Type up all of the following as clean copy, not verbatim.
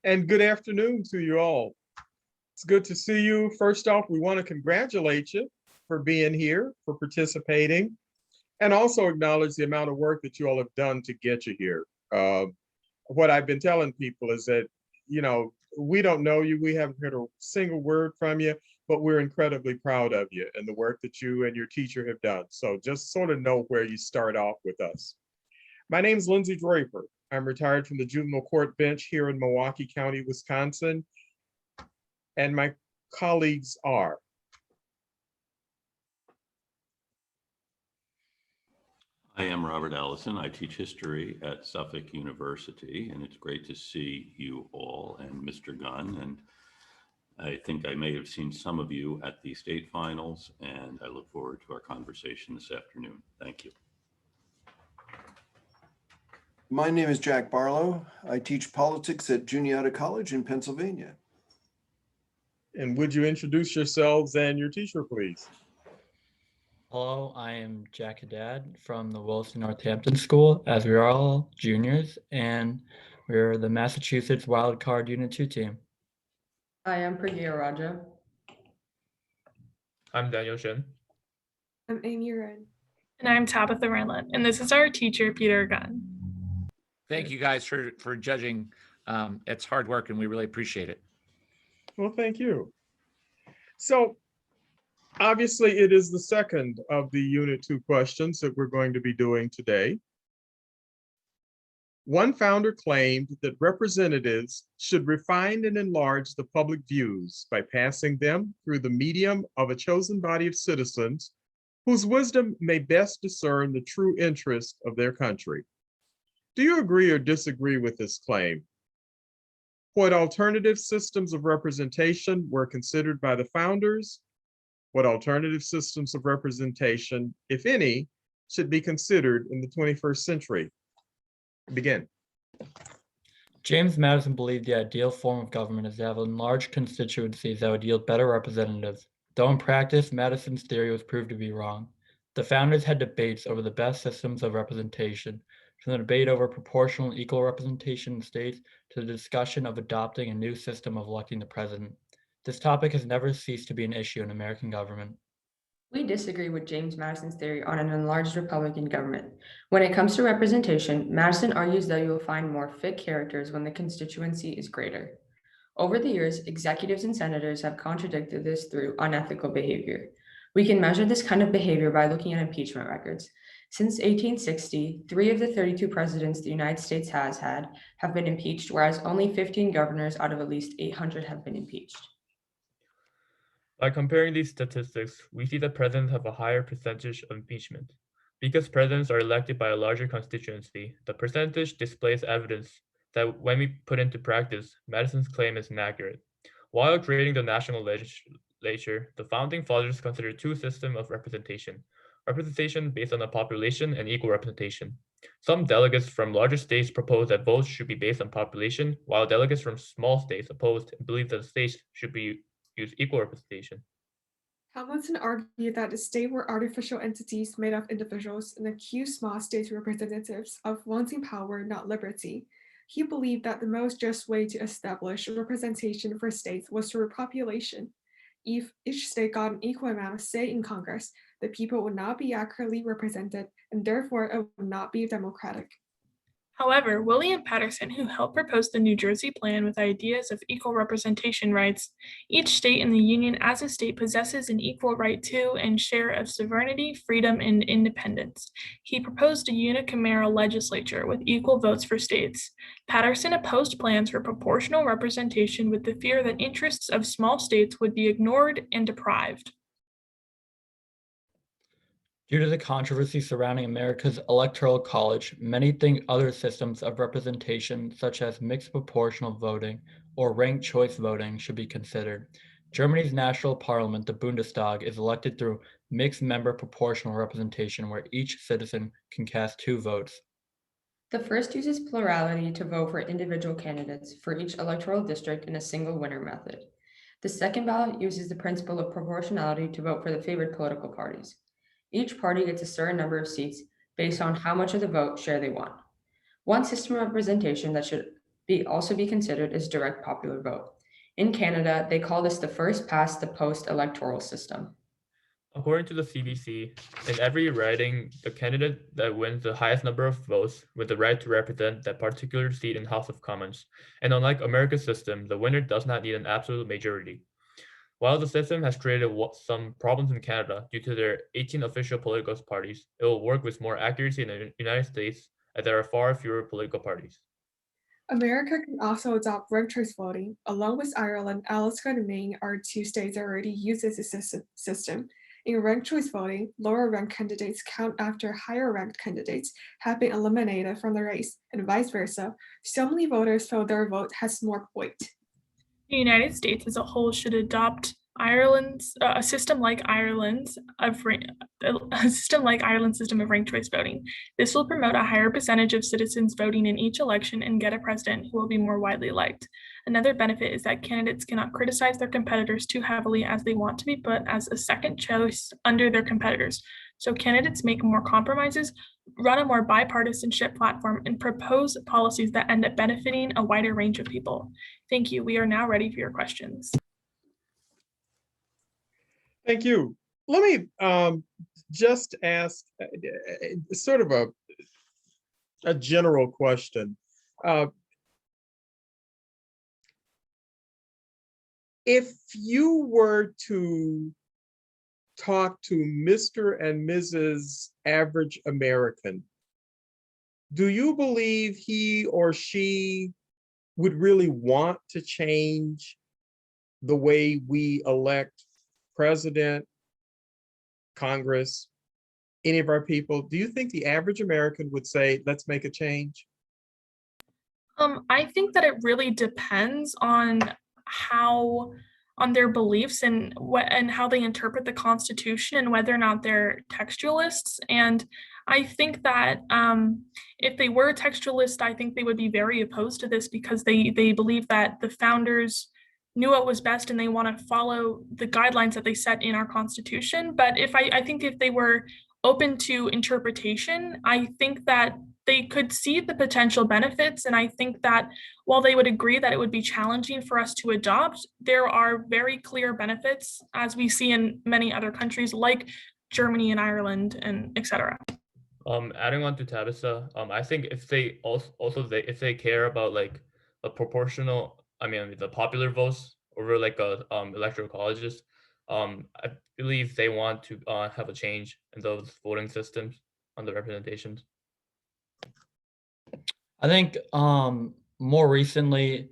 And good afternoon to you all. It's good to see you. First off, we want to congratulate you for being here, for participating, and also acknowledge the amount of work that you all have done to get you here. What I've been telling people is that, we don't know you, we haven't heard a single word from you, but we're incredibly proud of you and the work that you and your teacher have done. So just sort of know where you start off with us. My name is Lindsay Draper. I'm retired from the juvenile court bench here in Milwaukee County, Wisconsin. And my colleagues are. I am Robert Allison. I teach history at Suffolk University, and it's great to see you all and Mr. Gunn. And I think I may have seen some of you at the state finals, and I look forward to our conversation this afternoon. Thank you. My name is Jack Barlow. I teach politics at Juniata College in Pennsylvania. And would you introduce yourselves and your teacher, please? Hello, I am Jack Haddad from the Williston Northampton School, as we are all juniors, and we're the Massachusetts Wildcard Unit 2 team. I am Pragya Raja. I'm Daniel Shen. I'm Amy Ren. And I'm Tabitha Renlett, and this is our teacher, Peter Gunn. Thank you guys for judging. It's hard work and we really appreciate it. Well, thank you. So obviously it is the second of the Unit 2 questions that we're going to be doing today. One founder claimed that representatives should refine and enlarge the public views by passing them through the medium of a chosen body of citizens whose wisdom may best discern the true interest of their country. Do you agree or disagree with this claim? What alternative systems of representation were considered by the founders? What alternative systems of representation, if any, should be considered in the 21st century? Begin. James Madison believed the ideal form of government is to have enlarged constituencies that would yield better representatives. Though in practice, Madison's theory was proved to be wrong. The founders had debates over the best systems of representation, from the debate over proportional and equal representation in states to the discussion of adopting a new system of electing the president. This topic has never ceased to be an issue in American government. We disagree with James Madison's theory on an enlarged Republican government. When it comes to representation, Madison argues that you will find more fit characters when the constituency is greater. Over the years, executives and senators have contradicted this through unethical behavior. We can measure this kind of behavior by looking at impeachment records. Since 1860, 3 of the 32 presidents the United States has had have been impeached, whereas only 15 governors out of at least 800 have been impeached. By comparing these statistics, we see that presidents have a higher percentage of impeachment. Because presidents are elected by a larger constituency, the percentage displays evidence that when we put into practice, Madison's claim is inaccurate. While creating the national legislature, the founding fathers considered 2 systems of representation. Representation based on the population and equal representation. Some delegates from larger states proposed that votes should be based on population, while delegates from small states opposed and believed that the states should use equal representation. Hamilton argued that the state were artificial entities made of individuals and accused small state representatives of wanting power, not liberty. He believed that the most just way to establish representation for states was through population. If each state got an equal amount of say in Congress, the people would not be accurately represented, and therefore it would not be democratic. However, William Paterson, who helped propose the New Jersey Plan with ideas of equal representation, writes, "Each state in the Union as a state possesses an equal right to and share of sovereignty, freedom, and independence." He proposed a unicameral legislature with equal votes for states. Paterson opposed plans for proportional representation with the fear that interests of small states would be ignored and deprived. Due to the controversy surrounding America's Electoral College, many think other systems of representation, such as mixed proportional voting or ranked choice voting, should be considered. Germany's national parliament, the Bundestag, is elected through mixed member proportional representation, where each citizen can cast 2 votes. The first uses plurality to vote for individual candidates for each electoral district in a single winner method. The second ballot uses the principle of proportionality to vote for the favored political parties. Each party gets a certain number of seats based on how much of the vote share they want. One system of representation that should also be considered as direct popular vote. In Canada, they call this the first past the post electoral system. According to the CBC, in every riding, the candidate that wins the highest number of votes with the right to represent that particular seat in House of Commons. And unlike America's system, the winner does not need an absolute majority. While the system has created some problems in Canada due to their 18 official political parties, it will work with more accuracy in the United States as there are far fewer political parties. America can also adopt ranked choice voting. Along with Ireland, Alaska and Maine are two states that already use this system. In ranked choice voting, lower ranked candidates count after higher ranked candidates have been eliminated from the race, and vice versa. So many voters feel their vote has more weight. The United States as a whole should adopt a system like Ireland's system of ranked choice voting. This will promote a higher percentage of citizens voting in each election and get a president who will be more widely liked. Another benefit is that candidates cannot criticize their competitors too heavily, as they want to be put as a second choice under their competitors. So candidates make more compromises, run a more bipartisanship platform, and propose policies that end up benefiting a wider range of people. Thank you. We are now ready for your questions. Thank you. Let me just ask sort of a general question. If you were to talk to Mr. and Mrs. Average American, do you believe he or she would really want to change the way we elect president, Congress, any of our people? Do you think the average American would say, let's make a change? I think that it really depends on their beliefs and how they interpret the Constitution and whether or not they're textualists. And I think that if they were textualists, I think they would be very opposed to this because they believe that the founders knew what was best and they want to follow the guidelines that they set in our Constitution. But I think if they were open to interpretation, I think that they could see the potential benefits. And I think that while they would agree that it would be challenging for us to adopt, there are very clear benefits, as we see in many other countries like Germany and Ireland and etc. Adding on to Tabitha, I think if they if they care about like a proportional, the popular votes over like electoral colleges, I believe they want to have a change in those voting systems on the representations. I think more recently,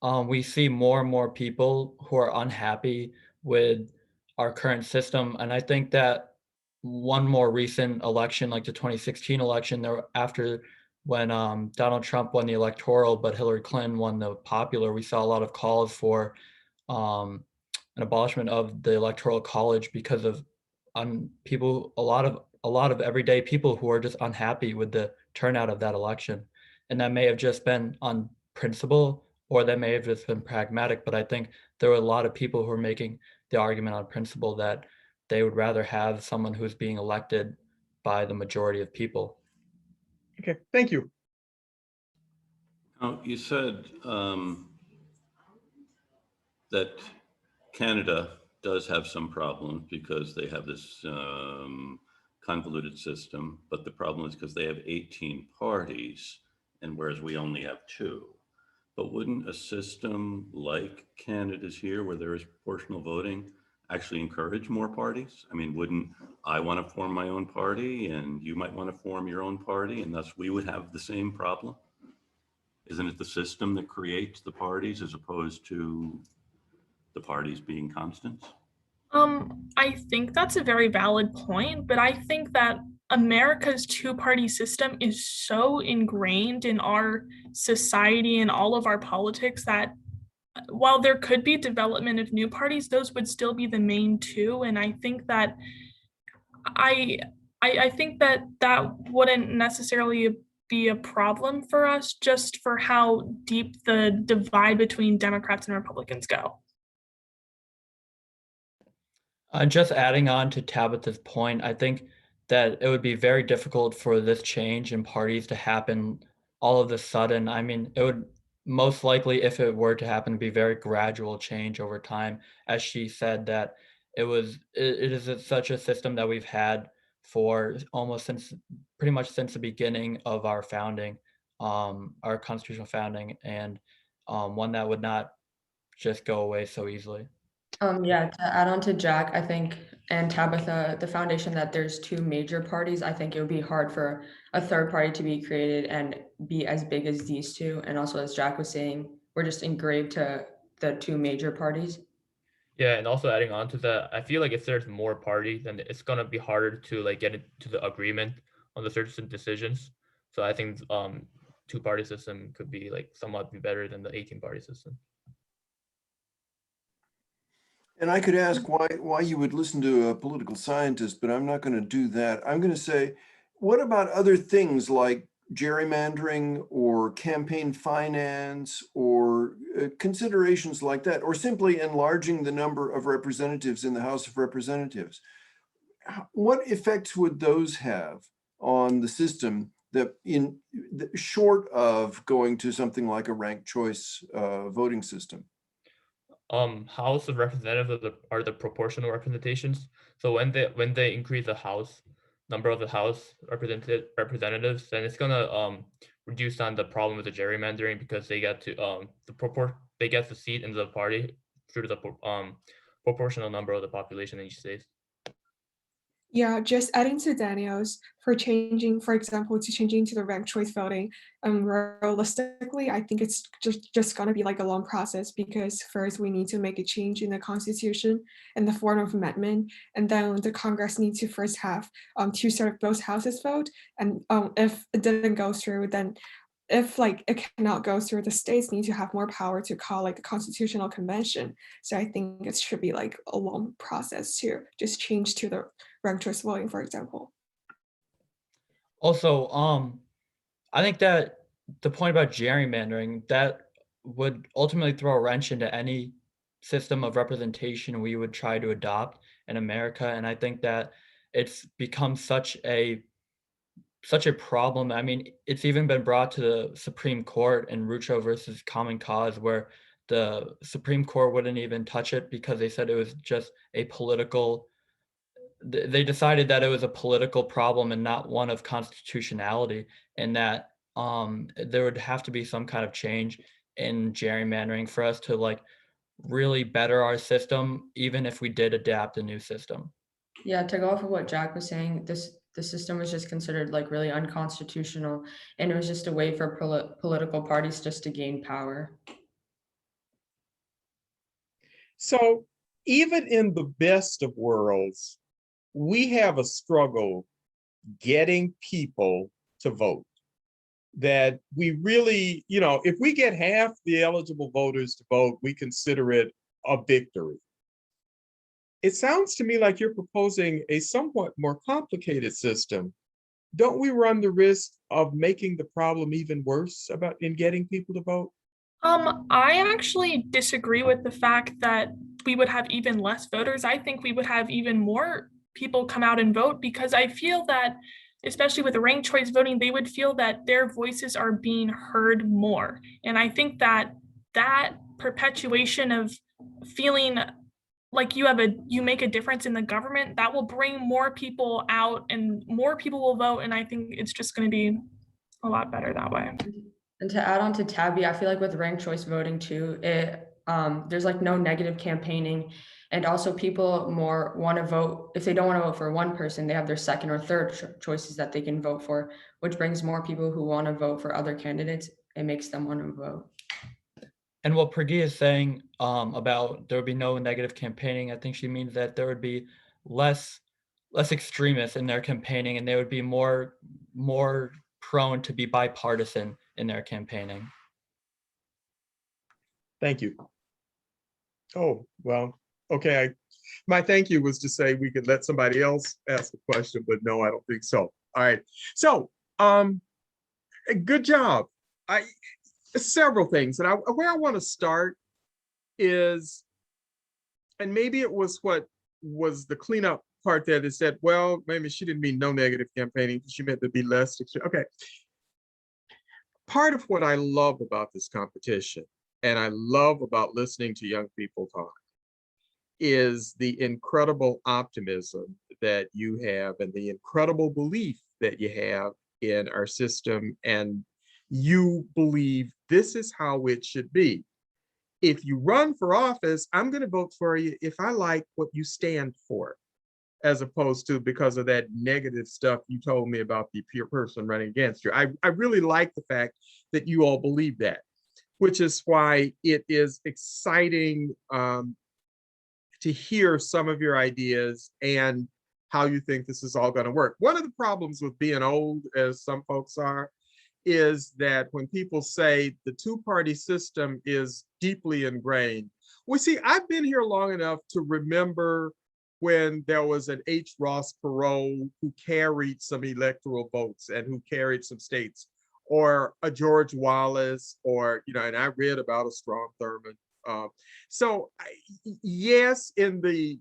we see more and more people who are unhappy with our current system. And I think that one more recent election, like the 2016 election, when Donald Trump won the electoral, but Hillary Clinton won the popular, we saw a lot of calls for an abolishment of the electoral college because of a lot of everyday people who are just unhappy with the turnout of that election. And that may have just been on principle, or that may have just been pragmatic. But I think there were a lot of people who are making the argument on principle that they would rather have someone who's being elected by the majority of people. Okay, thank you. Now, you said that Canada does have some problems because they have this convoluted system, but the problem is because they have 18 parties, and whereas we only have 2. But wouldn't a system like Canada's here, where there is proportional voting, actually encourage more parties? I mean, wouldn't I want to form my own party and you might want to form your own party, and thus we would have the same problem? Isn't it the system that creates the parties as opposed to the parties being constants? I think that's a very valid point, but I think that America's two-party system is so ingrained in our society and all of our politics that while there could be development of new parties, those would still be the main two. And I think that I think that wouldn't necessarily be a problem for us, just for how deep the divide between Democrats and Republicans go. Just adding on to Tabitha's point, I think that it would be very difficult for this change in parties to happen all of a sudden. I mean, it would most likely, if it were to happen, be very gradual change over time. As she said, that it is such a system that we've had for almost since pretty much since the beginning of our founding, our constitutional founding, and one that would not just go away so easily. Yeah, to add on to Jack, I think, and Tabitha, the foundation that there's two major parties, I think it would be hard for a third party to be created and be as big as these two. And also, as Jack was saying, we're just engraved to the two major parties. Yeah, and also adding on to that, I feel like if there's more parties, then it's gonna be harder to like get into the agreement on the certain decisions. So I think two-party system could be like somewhat be better than the 18-party system. And I could ask why you would listen to a political scientist, but I'm not going to do that. I'm going to say, what about other things like gerrymandering or campaign finance or considerations like that, or simply enlarging the number of representatives in the House of Representatives? What effects would those have on the system that short of going to something like a ranked choice voting system? House of Representatives are the proportional representations. So when they increase the House number of the House representatives, then it's gonna reduce down the problem with the gerrymandering, because they get to they get the seat in the party through the proportional number of the population in each state. Yeah, just adding to Daniel's for changing, for example, to changing to the ranked choice voting. Realistically, I think it's just gonna be like a long process, because first we need to make a change in the Constitution in the form of amendment, and then the Congress needs to first have two-thirds of both houses vote, and if it didn't go through, then if like it cannot go through, the states need to have more power to call like the constitutional convention. So I think it should be like a long process to just change to the ranked choice voting, for example. Also, I think that the point about gerrymandering, that would ultimately throw a wrench into any system of representation we would try to adopt in America. And I think that it's become such a problem. I mean, it's even been brought to the Supreme Court in Rucho versus Common Cause, where the Supreme Court wouldn't even touch it because they said it was just a political. They decided that it was a political problem and not one of constitutionality, and that there would have to be some kind of change in gerrymandering for us to like really better our system, even if we did adapt a new system. Yeah, to go off of what Jack was saying, the system was just considered like really unconstitutional, and it was just a way for political parties just to gain power. So even in the best of worlds, we have a struggle getting people to vote. That we really, if we get half the eligible voters to vote, we consider it a victory. It sounds to me like you're proposing a somewhat more complicated system. Don't we run the risk of making the problem even worse in getting people to vote? I actually disagree with the fact that we would have even less voters. I think we would have even more people come out and vote, because I feel that, especially with the ranked choice voting, they would feel that their voices are being heard more. And I think that perpetuation of feeling like you make a difference in the government, that will bring more people out and more people will vote. And I think it's just going to be a lot better that way. And to add on to Tabby, I feel like with ranked choice voting too, there's like no negative campaigning, and also people more want to vote. If they don't want to vote for one person, they have their second or third choices that they can vote for, which brings more people who want to vote for other candidates. It makes them want to vote. And what Pragya is saying about there would be no negative campaigning, I think she means that there would be less extremists in their campaigning, and they would be more prone to be bipartisan in their campaigning. Thank you. Oh, well, okay. My thank you was to say we could let somebody else ask a question, but no, I don't think so. All right. So, good job. Several things, and where I want to start is, and maybe it was what was the cleanup part there that said, well, maybe she didn't mean no negative campaigning, she meant to be less. Okay. part of what I love about this competition, and I love about listening to young people talk, is the incredible optimism that you have and the incredible belief that you have in our system. And you believe this is how it should be. If you run for office, I'm going to vote for you if I like what you stand for, as opposed to because of that negative stuff you told me about the peer person running against you. I really like the fact that you all believe that, which is why it is exciting to hear some of your ideas and how you think this is all going to work. One of the problems with being old, as some folks are, is that when people say the two-party system is deeply ingrained, well, see, I've been here long enough to remember when there was an H. Ross Perot who carried some electoral votes and who carried some states, or a George Wallace, or, and I read about a Strom Thurmond. Yes, in the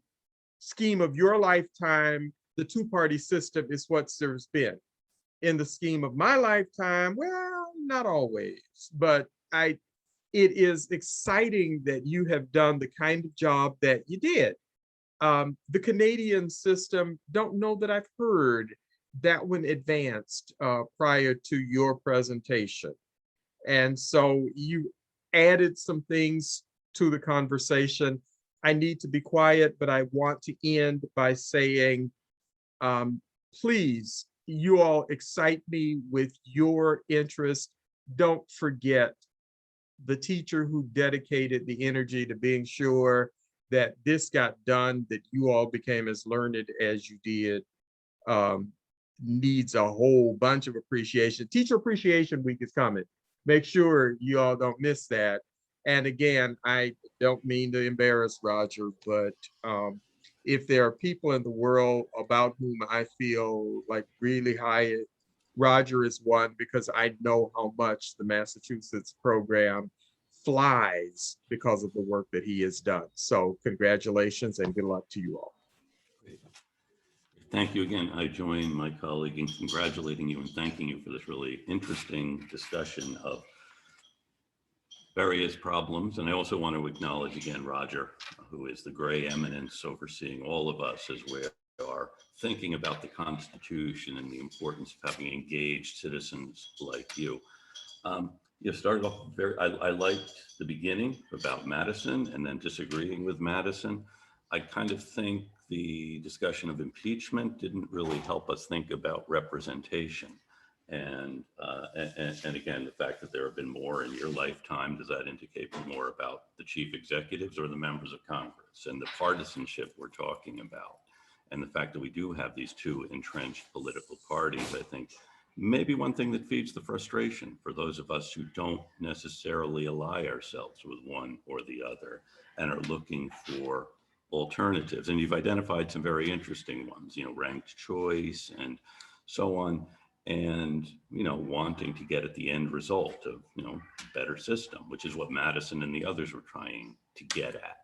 scheme of your lifetime, the two-party system is what there's been. In the scheme of my lifetime, well, not always, but it is exciting that you have done the kind of job that you did. The Canadian system, don't know that I've heard that one advanced prior to your presentation. And so you added some things to the conversation. I need to be quiet, but I want to end by saying, please, you all excite me with your interest. Don't forget the teacher who dedicated the energy to being sure that this got done, that you all became as learned as you did, needs a whole bunch of appreciation. Teacher Appreciation Week is coming. Make sure you all don't miss that. And again, I don't mean to embarrass Roger, but if there are people in the world about whom I feel like really high, Roger is one, because I know how much the Massachusetts program flies because of the work that he has done. So congratulations and good luck to you all. Great. Thank you again. I join my colleague in congratulating you and thanking you for this really interesting discussion of various problems. And I also want to acknowledge again, Roger, who is the gray eminence overseeing all of us as we are thinking about the Constitution and the importance of having engaged citizens like you. You started off I liked the beginning about Madison and then disagreeing with Madison. I kind of think the discussion of impeachment didn't really help us think about representation. And again, the fact that there have been more in your lifetime, does that indicate more about the chief executives or the members of Congress and the partisanship we're talking about? And the fact that we do have these two entrenched political parties, I think maybe one thing that feeds the frustration for those of us who don't necessarily ally ourselves with one or the other and are looking for alternatives. And you've identified some very interesting ones, ranked choice and so on. And, wanting to get at the end result of, better system, which is what Madison and the others were trying to get at.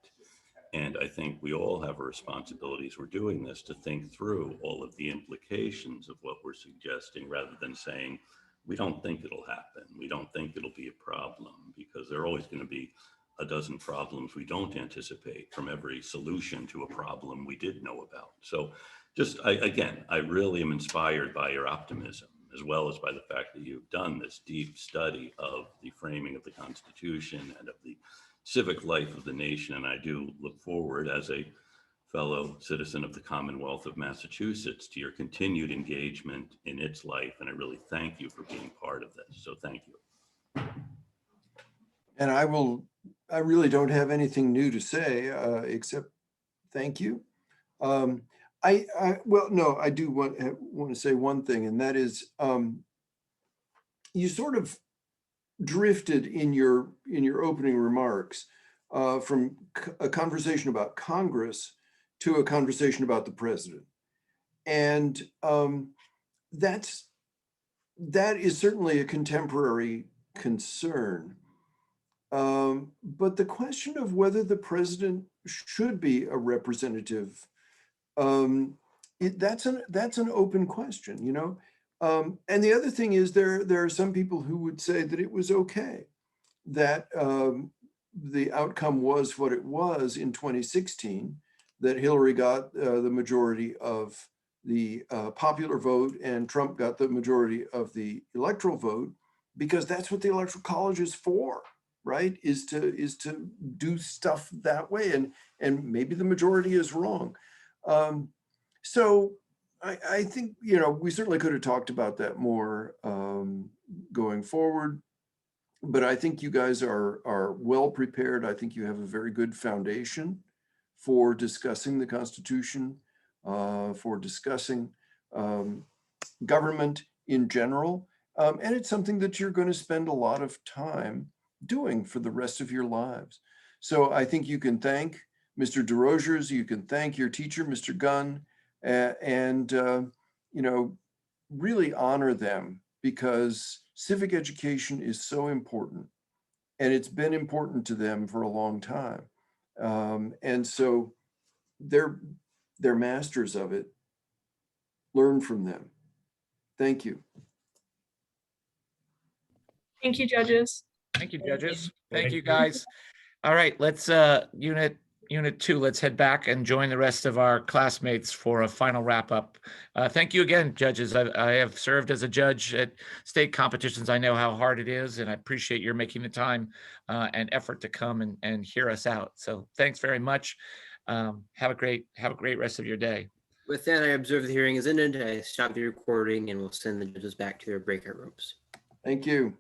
And I think we all have a responsibility as we're doing this to think through all of the implications of what we're suggesting, rather than saying, we don't think it'll happen. We don't think it'll be a problem, because there are always going to be a dozen problems we don't anticipate from every solution to a problem we did know about. So I really am inspired by your optimism, as well as by the fact that you've done this deep study of the framing of the Constitution and of the civic life of the nation. And I do look forward, as a fellow citizen of the Commonwealth of Massachusetts, to your continued engagement in its life. And I really thank you for being part of this. So thank you. And I really don't have anything new to say, except thank you. I do want to say one thing, and that is, you sort of drifted in your opening remarks from a conversation about Congress to a conversation about the president, and that is certainly a contemporary concern. But the question of whether the president should be a representative, that's an open question. And the other thing is there are some people who would say that it was okay that the outcome was what it was in 2016, that Hillary got the majority of the popular vote and Trump got the majority of the electoral vote, because that's what the Electoral College is for, right? Is to do stuff that way, and maybe the majority is wrong. So I think, you know, we certainly could have talked about that more going forward, but I think you guys are well prepared. I think you have a very good foundation for discussing the Constitution, for discussing government in general. And it's something that you're going to spend a lot of time doing for the rest of your lives. So I think you can thank Mr. DeRosiers, you can thank your teacher, Mr. Gunn, and you know, really honor them, because civic education is so important, and it's been important to them for a long time. And so they're masters of it. Learn from them. Thank you. Thank you, judges. Thank you, judges. Thank Thank you, you. guys. All right, let's unit 2, let's head back and join the rest of our classmates for a final wrap up. Thank you again, judges. I have served as a judge at state competitions. I know how hard it is, and I appreciate your making the time and effort to come and hear us out. So thanks very much. Have a great rest of your day. With that, I observe the hearing is ended. I stop the recording and will send the judges back to their breakout rooms. Thank you.